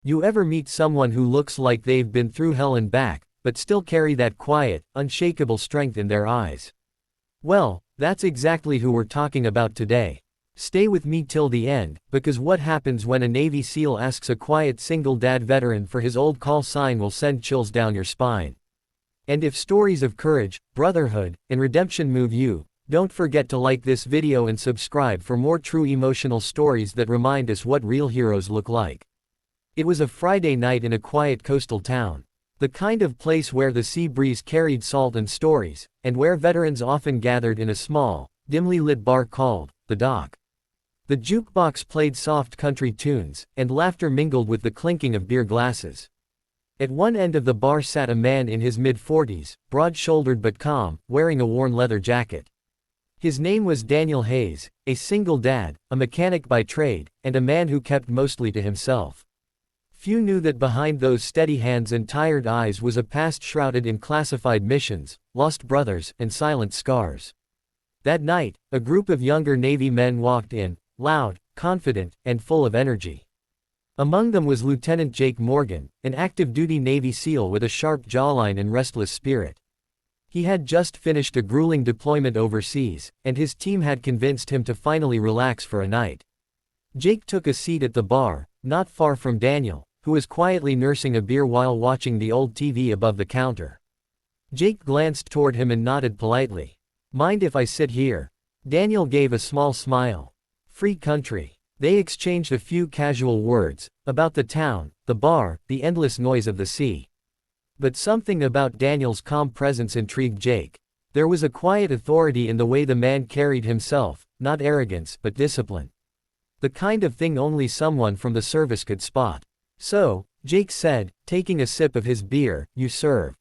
You ever meet someone who looks like they've been through hell and back, but still carry that quiet, unshakable strength in their eyes? Well, that's exactly who we're talking about today. Stay with me till the end, because what happens when a Navy SEAL asks a quiet single-dad veteran for his old call sign will send chills down your spine. And if stories of courage, brotherhood, and redemption move you, don't forget to like this video and subscribe for more true emotional stories that remind us what real heroes look like. It was a Friday night in a quiet coastal town. The kind of place where the sea breeze carried salt and stories, and where veterans often gathered in a small, dimly lit bar called The Dock. The jukebox played soft country tunes, and laughter mingled with the clinking of beer glasses. At one end of the bar sat a man in his mid-40s, broad-shouldered but calm, wearing a worn leather jacket. His name was Daniel Hayes, a single dad, a mechanic by trade, and a man who kept mostly to himself. Few knew that behind those steady hands and tired eyes was a past shrouded in classified missions, lost brothers, and silent scars. That night, a group of younger Navy men walked in, loud, confident, and full of energy. Among them was Lieutenant Jake Morgan, an active-duty Navy SEAL with a sharp jawline and restless spirit. He had just finished a grueling deployment overseas, and his team had convinced him to finally relax for a night. Jake took a seat at the bar, not far from Daniel, who was quietly nursing a beer while watching the old TV above the counter. Jake glanced toward him and nodded politely. "Mind if I sit here?" Daniel gave a small smile. "Free country." They exchanged a few casual words, about the town, the bar, the endless noise of the sea. But something about Daniel's calm presence intrigued Jake. There was a quiet authority in the way the man carried himself, not arrogance, but discipline. The kind of thing only someone from the service could spot. "So," Jake said, taking a sip of his beer, "you serve?"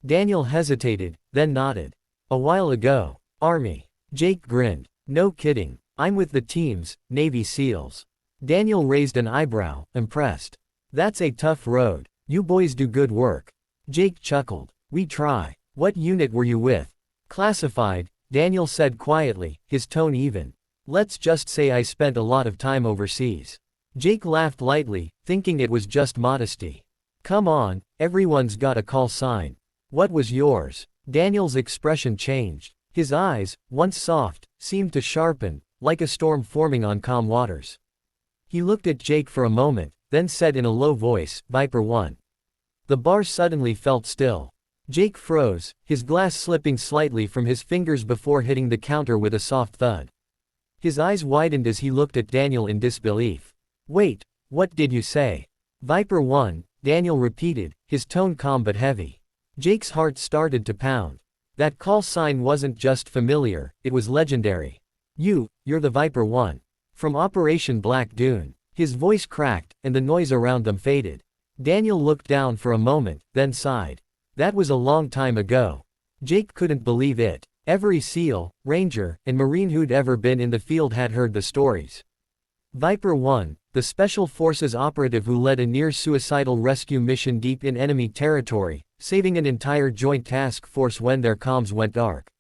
Daniel hesitated, then nodded. "A while ago. Army." Jake grinned. "No kidding. I'm with the teams, Navy SEALs." Daniel raised an eyebrow, impressed. "That's a tough road. You boys do good work." Jake chuckled. "We try." "What unit were you with?" "Classified," Daniel said quietly, his tone even. "Let's just say I spent a lot of time overseas." Jake laughed lightly, thinking it was just modesty. "Come on, everyone's got a call sign." "What was yours?" Daniel's expression changed. His eyes, once soft, seemed to sharpen, like a storm forming on calm waters. He looked at Jake for a moment, then said in a low voice, "Viper 1." The bar suddenly felt still. Jake froze, his glass slipping slightly from his fingers before hitting the counter with a soft thud. His eyes widened as he looked at Daniel in disbelief. "Wait, what did you say?" "Viper 1, Daniel repeated, his tone calm but heavy. Jake's heart started to pound. That call sign wasn't just familiar, it was legendary. You're the Viper 1. From Operation Black Dune." His voice cracked, and the noise around them faded. Daniel looked down for a moment, then sighed. That was a long time ago. Jake couldn't believe it. Every SEAL, Ranger, and Marine who'd ever been in the field had heard the stories. Viper 1, the Special Forces operative who led a near-suicidal rescue mission deep in enemy territory, saving an entire joint task force when their comms went dark.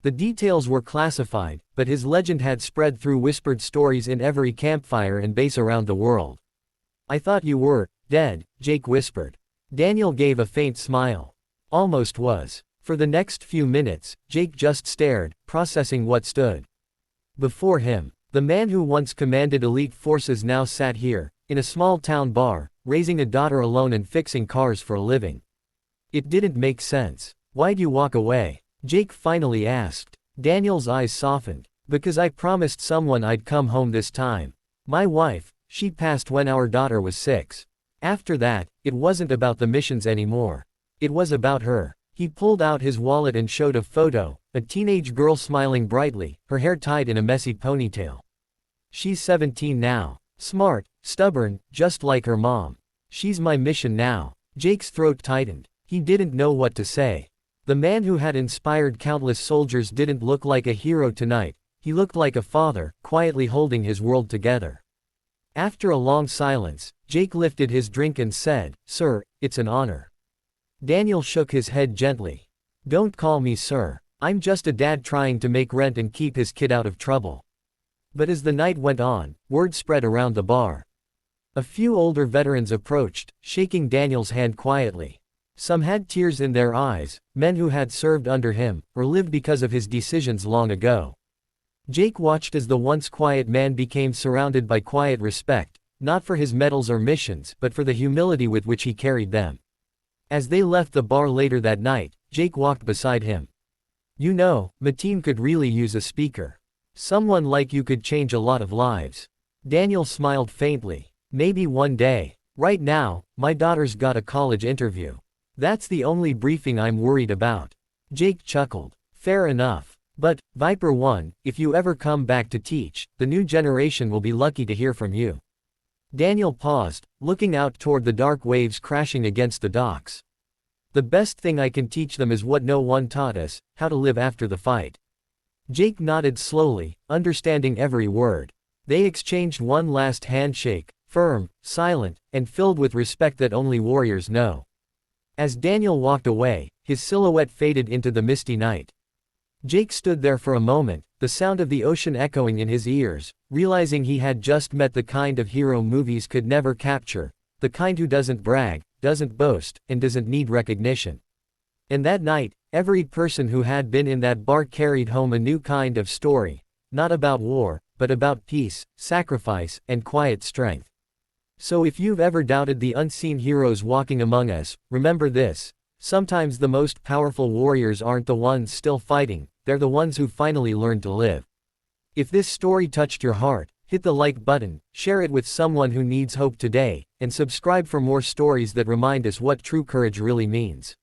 The details were classified, but his legend had spread through whispered stories in every campfire and base around the world. "I thought you were dead," Jake whispered. Daniel gave a faint smile. "Almost was." For the next few minutes, Jake just stared, processing what stood before him. The man who once commanded elite forces now sat here, in a small town bar, raising a daughter alone and fixing cars for a living. It didn't make sense. "Why'd you walk away?" Jake finally asked. Daniel's eyes softened. "Because I promised someone I'd come home this time. My wife, she passed when our daughter was 6. After that, it wasn't about the missions anymore. It was about her." He pulled out his wallet and showed a photo, a teenage girl smiling brightly, her hair tied in a messy ponytail. "She's 17 now. Smart, stubborn, just like her mom. She's my mission now." Jake's throat tightened. He didn't know what to say. The man who had inspired countless soldiers didn't look like a hero tonight, he looked like a father, quietly holding his world together. After a long silence, Jake lifted his drink and said, "Sir, it's an honor." Daniel shook his head gently. "Don't call me sir. I'm just a dad trying to make rent and keep his kid out of trouble." But as the night went on, word spread around the bar. A few older veterans approached, shaking Daniel's hand quietly. Some had tears in their eyes, men who had served under him, or lived because of his decisions long ago. Jake watched as the once quiet man became surrounded by quiet respect, not for his medals or missions, but for the humility with which he carried them. As they left the bar later that night, Jake walked beside him. "You know, Mateen could really use a speaker. Someone like you could change a lot of lives." Daniel smiled faintly. "Maybe one day. Right now, my daughter's got a college interview. That's the only briefing I'm worried about." Jake chuckled. "Fair enough. But, Viper 1, if you ever come back to teach, the new generation will be lucky to hear from you." Daniel paused, looking out toward the dark waves crashing against the docks. "The best thing I can teach them is what no one taught us, how to live after the fight." Jake nodded slowly, understanding every word. They exchanged one last handshake, firm, silent, and filled with respect that only warriors know. As Daniel walked away, his silhouette faded into the misty night. Jake stood there for a moment, the sound of the ocean echoing in his ears, realizing he had just met the kind of hero movies could never capture, the kind who doesn't brag, doesn't boast, and doesn't need recognition. And that night, every person who had been in that bar carried home a new kind of story, not about war, but about peace, sacrifice, and quiet strength. So if you've ever doubted the unseen heroes walking among us, remember this: sometimes the most powerful warriors aren't the ones still fighting, they're the ones who finally learned to live. If this story touched your heart, hit the like button, share it with someone who needs hope today, and subscribe for more stories that remind us what true courage really means.